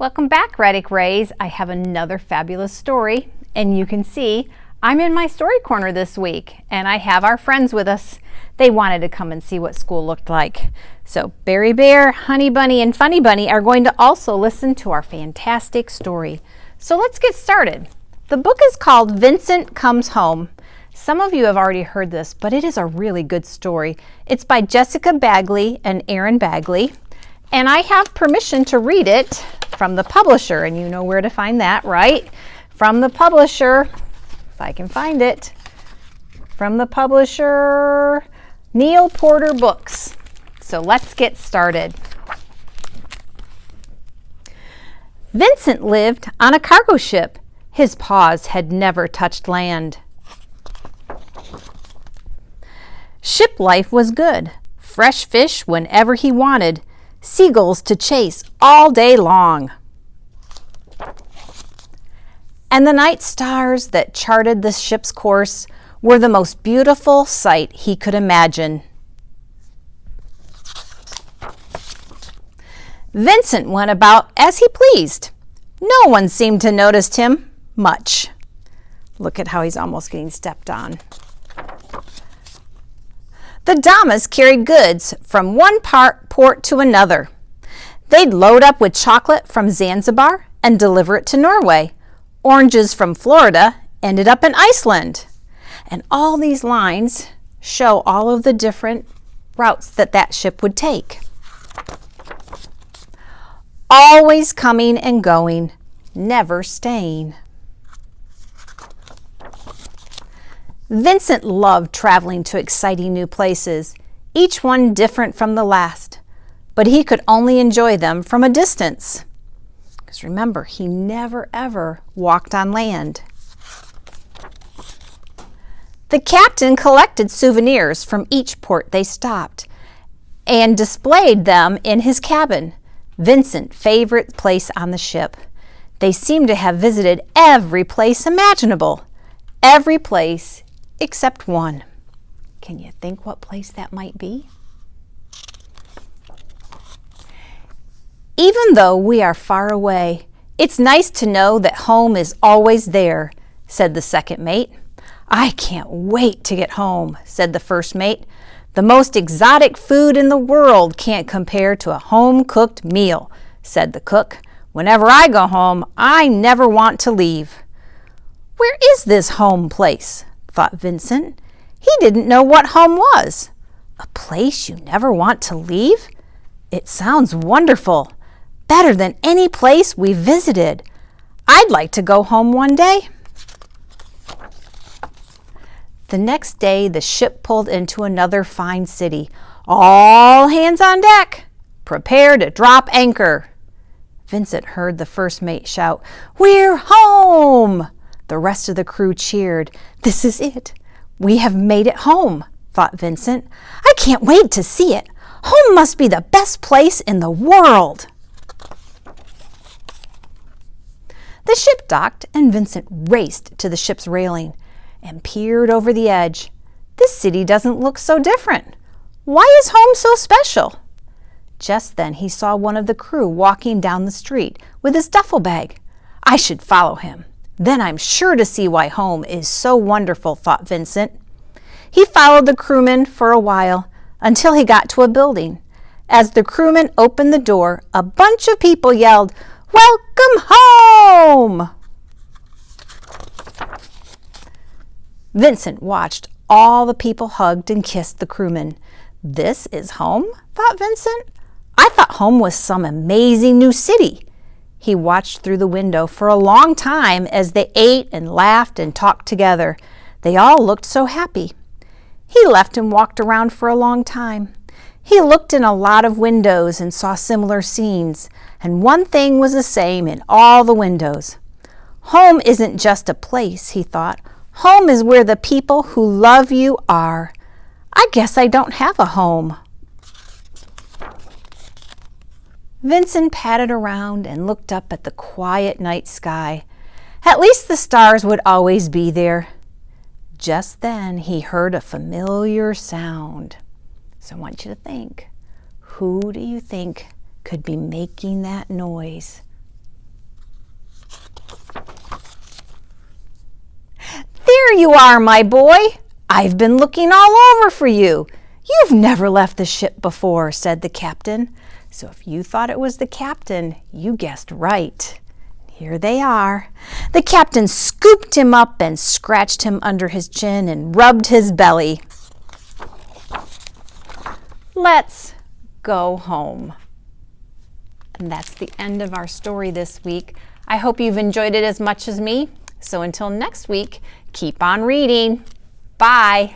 Welcome back, Reddick Rays. I have another fabulous story, and you can see I'm in my story corner this week, and I have our friends with us. They wanted to come and see what school looked like. So Berry Bear, Honey Bunny, and Funny Bunny are going to also listen to our fantastic story. So let's get started. The book is called Vincent Comes Home. Some of you have already heard this, but it is a really good story. It's by Jessica Bagley and Aaron Bagley, and I have permission to read it from the publisher, and you know where to find that, right? From the publisher, if I can find it, from the publisher, Neil Porter Books. So let's get started. Vincent lived on a cargo ship. His paws had never touched land. Ship life was good. Fresh fish whenever he wanted. Seagulls to chase all day long. And the night stars that charted the ship's course were the most beautiful sight he could imagine. Vincent went about as he pleased. No one seemed to notice him much. Look at how he's almost getting stepped on. The damas carried goods from one port to another. They'd load up with chocolate from Zanzibar and deliver it to Norway. Oranges from Florida ended up in Iceland. And all these lines show all of the different routes that ship would take. Always coming and going, never staying. Vincent loved traveling to exciting new places, each one different from the last, but he could only enjoy them from a distance. Because remember, he never ever walked on land. The captain collected souvenirs from each port they stopped and displayed them in his cabin, Vincent's favorite place on the ship. They seemed to have visited every place imaginable, every place except one. Can you think what place that might be? Even though we are far away, it's nice to know that home is always there, said the second mate. I can't wait to get home, said the first mate. The most exotic food in the world can't compare to a home-cooked meal, said the cook. Whenever I go home, I never want to leave. Where is this home place? Thought Vincent. He didn't know what home was. A place you never want to leave? It sounds wonderful. Better than any place we visited. I'd like to go home one day. The next day, the ship pulled into another fine city. All hands on deck. Prepare to drop anchor. Vincent heard the first mate shout, "We're home!" The rest of the crew cheered. This is it. We have made it home, thought Vincent. I can't wait to see it. Home must be the best place in the world. The ship docked and Vincent raced to the ship's railing and peered over the edge. This city doesn't look so different. Why is home so special? Just then he saw one of the crew walking down the street with his duffel bag. I should follow him. Then I'm sure to see why home is so wonderful, thought Vincent. He followed the crewman for a while until he got to a building. As the crewman opened the door, a bunch of people yelled, "Welcome home!" Vincent watched all the people hugged and kissed the crewman. This is home, thought Vincent. I thought home was some amazing new city. He watched through the window for a long time as they ate and laughed and talked together. They all looked so happy. He left and walked around for a long time. He looked in a lot of windows and saw similar scenes, and one thing was the same in all the windows. Home isn't just a place, he thought. Home is where the people who love you are. I guess I don't have a home. Vincent padded around and looked up at the quiet night sky. At least the stars would always be there. Just then he heard a familiar sound. So I want you to think, who do you think could be making that noise? Here you are, my boy. I've been looking all over for you. You've never left the ship before, said the captain. So if you thought it was the captain, you guessed right. Here they are. The captain scooped him up and scratched him under his chin and rubbed his belly. Let's go home. And that's the end of our story this week. I hope you've enjoyed it as much as me. So until next week, keep on reading. Bye.